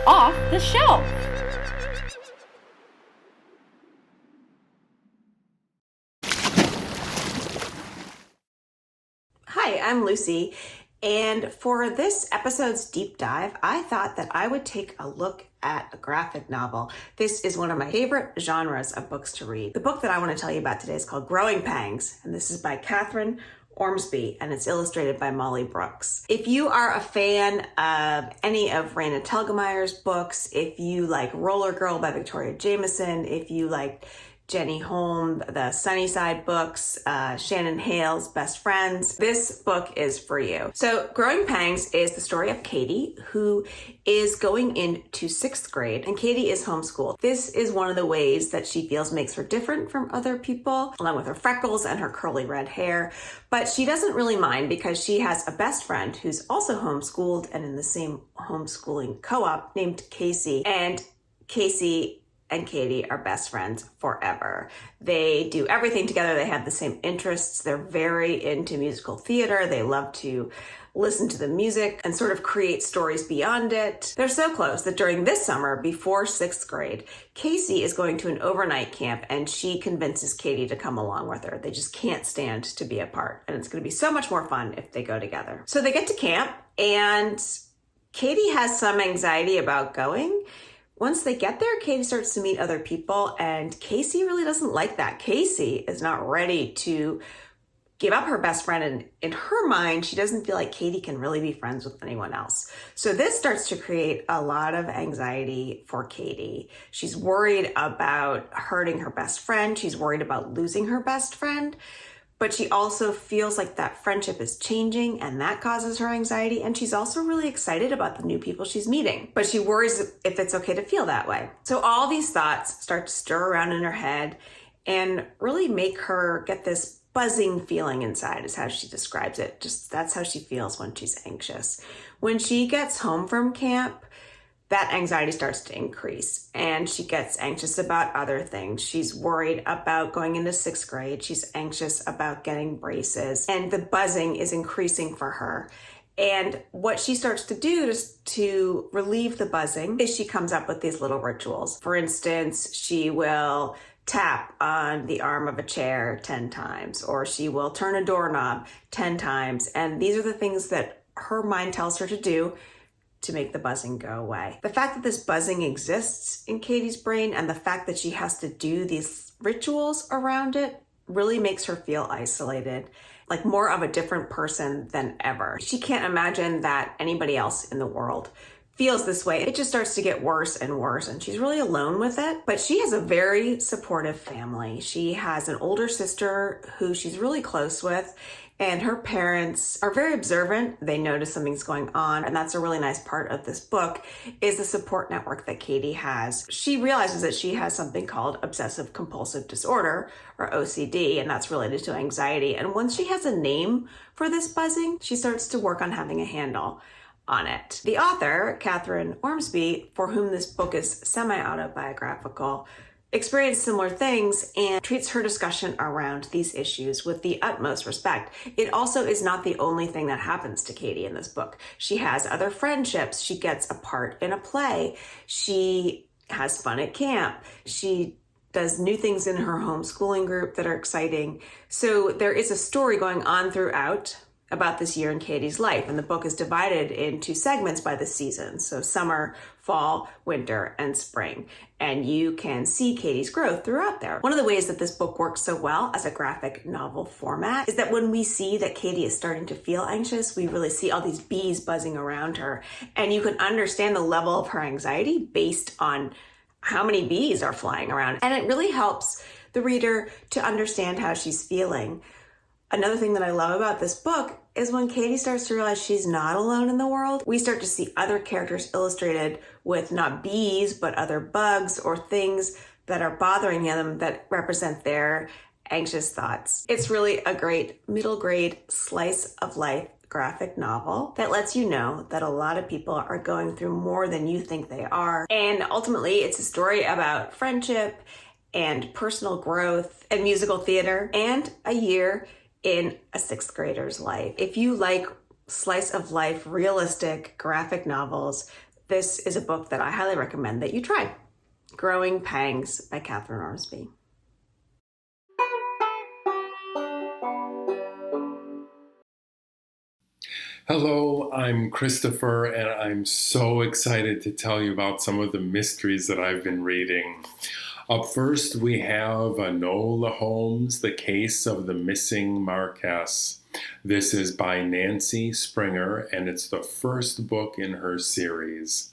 Off the shelf. Hi, I'm Lucy, and for this episode's deep dive, I thought that I would take a look at a graphic novel. This is one of my favorite genres of books to read. The book that I want to tell you about today is called Growing Pangs, and this is by Catherine Ormsby, and it's illustrated by Molly Brooks. If you are a fan of any of Raina Telgemeier's books, if you like Roller Girl by Victoria Jameson, if you like Jenny Holm, the Sunnyside books, Shannon Hale's Best Friends, this book is for you. So Growing Pangs is the story of Katie, who is going into 6th grade, and Katie is homeschooled. This is one of the ways that she feels makes her different from other people, along with her freckles and her curly red hair. But she doesn't really mind because she has a best friend who's also homeschooled and in the same homeschooling co-op named Casey. And Casey and Katie are best friends forever. They do everything together. They have the same interests. They're very into musical theater. They love to listen to the music and sort of create stories beyond it. They're so close that during this summer, before 6th grade, Casey is going to an overnight camp and she convinces Katie to come along with her. They just can't stand to be apart. And it's going to be so much more fun if they go together. So they get to camp and Katie has some anxiety about going. Once they get there, Katie starts to meet other people, and Casey really doesn't like that. Casey is not ready to give up her best friend, and in her mind, she doesn't feel like Katie can really be friends with anyone else. So this starts to create a lot of anxiety for Katie. She's worried about hurting her best friend. She's worried about losing her best friend. But she also feels like that friendship is changing and that causes her anxiety. And she's also really excited about the new people she's meeting, but she worries if it's okay to feel that way. So all these thoughts start to stir around in her head and really make her get this buzzing feeling inside, is how she describes it. Just that's how she feels when she's anxious. When she gets home from camp, that anxiety starts to increase and she gets anxious about other things. She's worried about going into 6th grade. She's anxious about getting braces, and the buzzing is increasing for her. And what she starts to do to relieve the buzzing is she comes up with these little rituals. For instance, she will tap on the arm of a chair 10 times, or she will turn a doorknob 10 times. And these are the things that her mind tells her to do to make the buzzing go away. The fact that this buzzing exists in Katie's brain and the fact that she has to do these rituals around it really makes her feel isolated, like more of a different person than ever. She can't imagine that anybody else in the world feels this way. It just starts to get worse and worse, and she's really alone with it. But she has a very supportive family. She has an older sister who she's really close with, and her parents are very observant. They notice something's going on, and that's a really nice part of this book, is the support network that Katie has. She realizes that she has something called obsessive compulsive disorder, or OCD, and that's related to anxiety. And once she has a name for this buzzing, she starts to work on having a handle on it. The author, Catherine Ormsby, for whom this book is semi-autobiographical, experienced similar things and treats her discussion around these issues with the utmost respect. It also is not the only thing that happens to Katie in this book. She has other friendships. She gets a part in a play. She has fun at camp. She does new things in her homeschooling group that are exciting. So there is a story going on throughout about this year in Katie's life. And the book is divided into segments by the seasons. So summer, fall, winter, and spring. And you can see Katie's growth throughout there. One of the ways that this book works so well as a graphic novel format is that when we see that Katie is starting to feel anxious, we really see all these bees buzzing around her. And you can understand the level of her anxiety based on how many bees are flying around. And it really helps the reader to understand how she's feeling. Another thing that I love about this book is when Katie starts to realize she's not alone in the world. We start to see other characters illustrated with not bees, but other bugs or things that are bothering them that represent their anxious thoughts. It's really a great middle grade slice of life graphic novel that lets you know that a lot of people are going through more than you think they are. And ultimately, it's a story about friendship and personal growth and musical theater and a year in a sixth grader's life. If you like slice of life, realistic graphic novels, this is a book that I highly recommend that you try. Growing Pangs by Catherine Ormsby. Hello, I'm Christopher, and I'm so excited to tell you about some of the mysteries that I've been reading. Up first, we have Enola Holmes, The Case of the Missing Marquess. This is by Nancy Springer, and it's the first book in her series.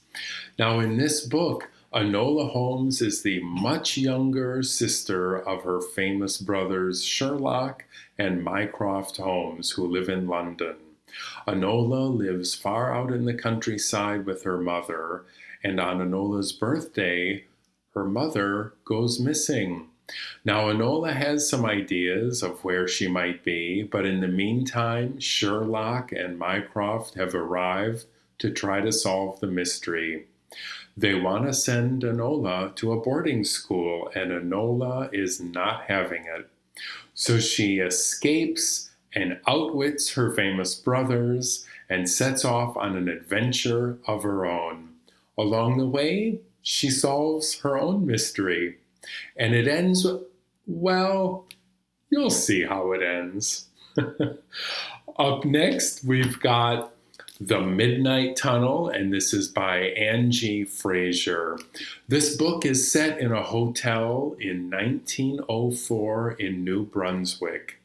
Now, in this book, Enola Holmes is the much younger sister of her famous brothers Sherlock and Mycroft Holmes, who live in London. Enola lives far out in the countryside with her mother, and on Enola's birthday, her mother goes missing. Now, Enola has some ideas of where she might be, but in the meantime, Sherlock and Mycroft have arrived to try to solve the mystery. They want to send Enola to a boarding school, and Enola is not having it. So she escapes and outwits her famous brothers and sets off on an adventure of her own. Along the way, she solves her own mystery. And it ends, well, you'll see how it ends. Up next, we've got The Midnight Tunnel, and this is by Angie Fraser. This book is set in a hotel in 1904 in New Brunswick.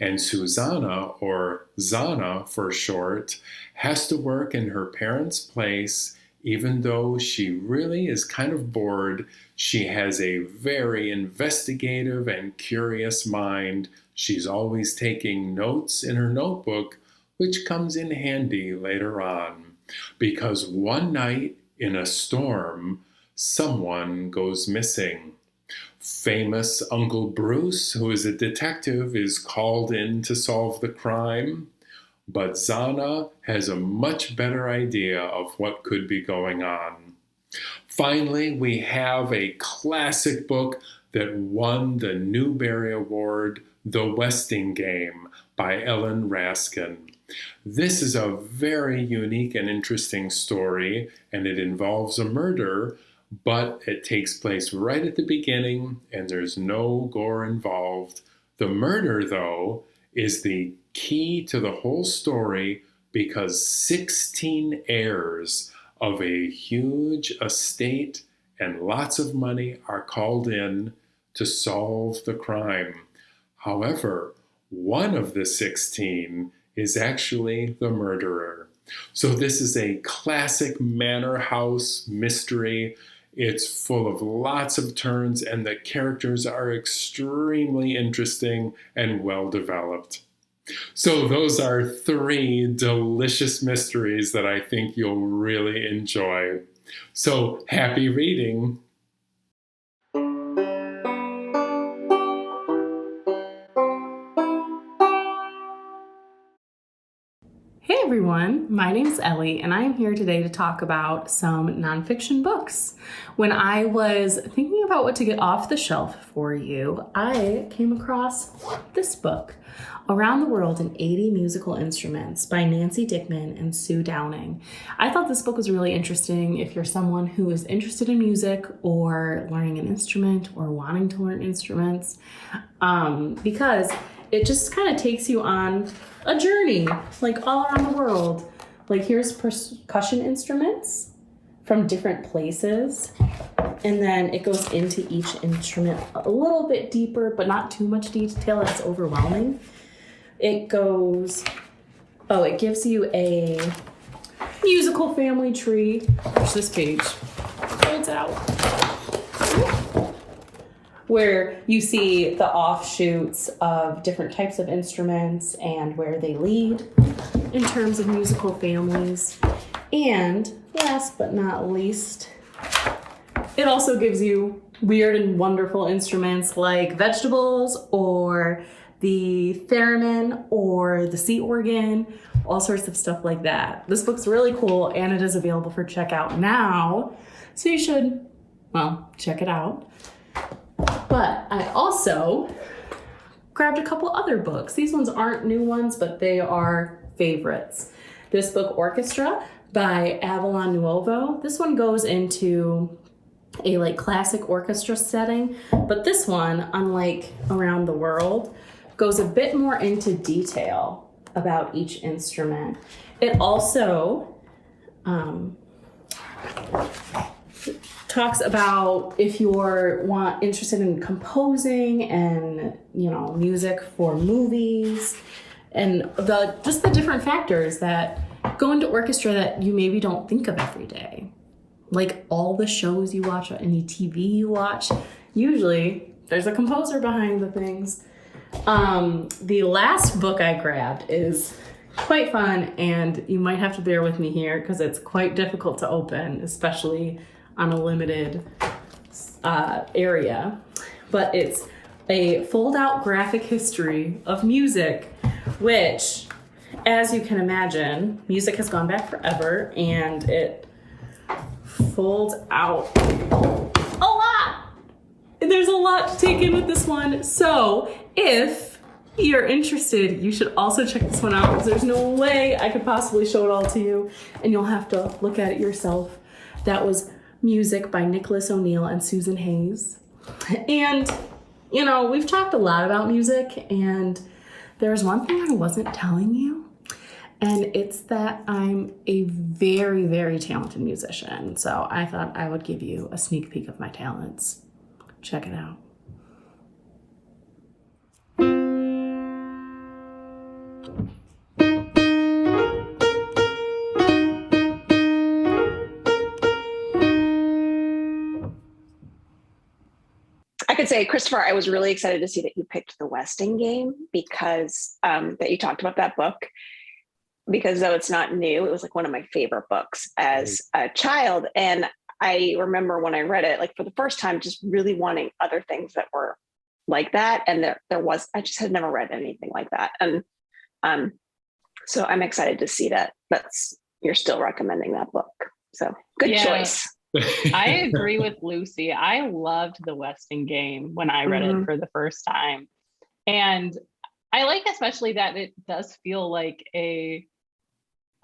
And Susanna, or Zana for short, has to work in her parents' place. Even though she really is kind of bored, she has a very investigative and curious mind. She's always taking notes in her notebook, which comes in handy later on. Because one night in a storm, someone goes missing. Famous Uncle Bruce, who is a detective, is called in to solve the crime. But Zana has a much better idea of what could be going on. Finally, we have a classic book that won the Newbery Award, The Westing Game by Ellen Raskin. This is a very unique and interesting story, and it involves a murder, but it takes place right at the beginning, and there's no gore involved. The murder, though, is the key to the whole story because 16 heirs of a huge estate and lots of money are called in to solve the crime. However, one of the 16 is actually the murderer. So this is a classic manor house mystery. It's full of lots of turns, and the characters are extremely interesting and well developed. So those are 3 delicious mysteries that I think you'll really enjoy. So happy reading! Hey everyone, my name is Ellie and I am here today to talk about some nonfiction books. When I was thinking about what to get off the shelf for you, I came across this book, Around the World in 80 Musical Instruments by Nancy Dickman and Sue Downing. I thought this book was really interesting if you're someone who is interested in music or learning an instrument or wanting to learn instruments, because it just kind of takes you on a journey, like all around the world. Like here's percussion instruments from different places, and then it goes into each instrument a little bit deeper, but not too much detail that's overwhelming. It gives you a musical family tree, which this page folds out, where you see the offshoots of different types of instruments and where they lead. in terms of musical families. And last but not least, it also gives you weird and wonderful instruments like vegetables or the theremin or the sea organ, all sorts of stuff like that. This book's really cool and it is available for checkout now. So you should, well, check it out. But I also grabbed a couple other books. These ones aren't new ones, but they are favorites. This book, Orchestra by Avalon Nuovo. This one goes into a like classic orchestra setting, but this one, unlike Around the World, goes a bit more into detail about each instrument. It also talks about if you're interested in composing and music for movies and just the different factors that go into orchestra that you maybe don't think of every day. Like all the shows you watch or any TV you watch, usually there's a composer behind the things. The last book I grabbed is quite fun, and you might have to bear with me here because it's quite difficult to open, especially on a limited area. But it's a fold-out graphic history of music, which, as you can imagine, music has gone back forever, and it folds out a lot. There's a lot to take in with this one. So if you're interested, you should also check this one out because there's no way I could possibly show it all to you, and you'll have to look at it yourself. That was Music by Nicholas O'Neill and Susan Hayes. And, we've talked a lot about music, and there's one thing I wasn't telling you, and it's that I'm a very, very talented musician. So I thought I would give you a sneak peek of my talents. Check it out. I could say, Christopher, I was really excited to see that you picked The Westing Game because that you talked about that book, because though it's not new, it was like one of my favorite books as a child. And I remember when I read it, like for the first time, just really wanting other things that were like that. And I just had never read anything like that. And so I'm excited to see that you're still recommending that book. So good choice. I agree with Lucy. I loved The Westing Game when I read it for the first time. And I like especially that it does feel like a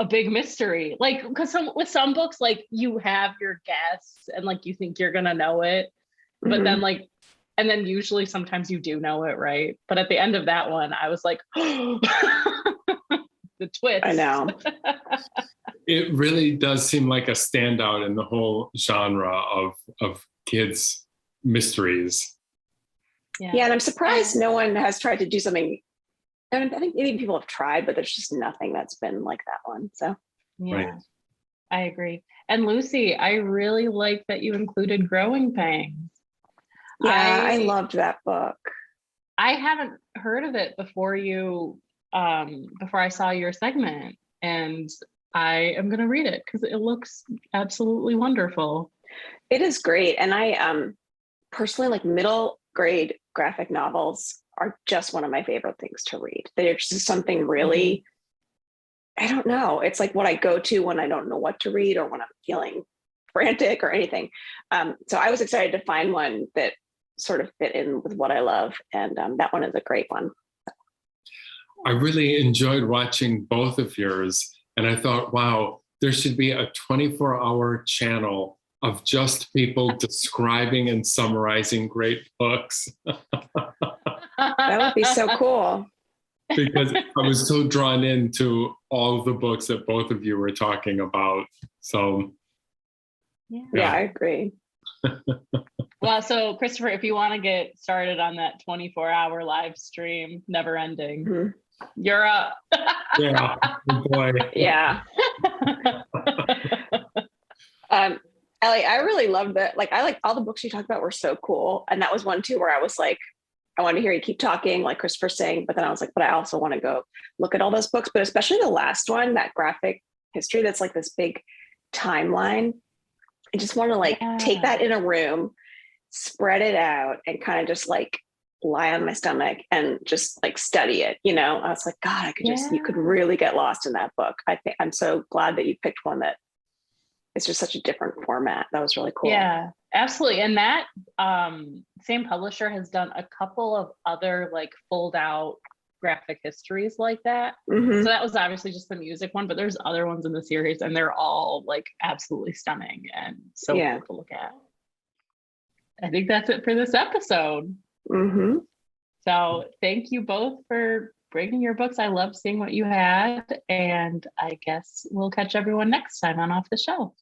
big mystery. Like, because with some books, like you have your guess and like you think you're gonna know it, but then and then usually sometimes you do know it, right? But at the end of that one, I was like, the twist. I know. It really does seem like a standout in the whole genre of kids' mysteries. Yeah, and I'm surprised no one has tried to do something. And I think maybe people have tried, but there's just nothing that's been like that one. So yeah, right. I agree. And Lucy, I really like that you included Growing Pains. Yeah, I loved that book. I haven't heard of it before before I saw your segment, and I am going to read it because it looks absolutely wonderful. It is great. And I personally like middle grade graphic novels are just one of my favorite things to read. They're just something really, I don't know. It's like what I go to when I don't know what to read or when I'm feeling frantic or anything. So I was excited to find one that sort of fit in with what I love. And that one is a great one. I really enjoyed watching both of yours. And I thought, wow, there should be a 24-hour channel of just people describing and summarizing great books. That would be so cool. Because I was so drawn into all of the books that both of you were talking about. So, yeah, I agree. Well, so Christopher, if you want to get started on that 24-hour live stream, never ending, you're up. Yeah, oh boy. Yeah. Ellie, I really loved that. Like, I like all the books you talked about were so cool. And that was one too, where I was like, I wanted to hear you keep talking, like Christopher's saying, but then I was like, but I also want to go look at all those books, but especially the last one, that graphic history, that's like this big timeline. I just want to like take that in a room, spread it out, and kind of just like lie on my stomach and just like study it. You know, I was like, God, I could just, you could really get lost in that book. I think I'm so glad that you picked one that is just such a different format. That was really cool. Yeah, absolutely. And that same publisher has done a couple of other like fold out graphic histories like that. So that was obviously just the music one, but there's other ones in the series and they're all like absolutely stunning and so cool to look at. I think that's it for this episode. So thank you both for bringing your books. I love seeing what you had, and I guess we'll catch everyone next time on Off the Shelf.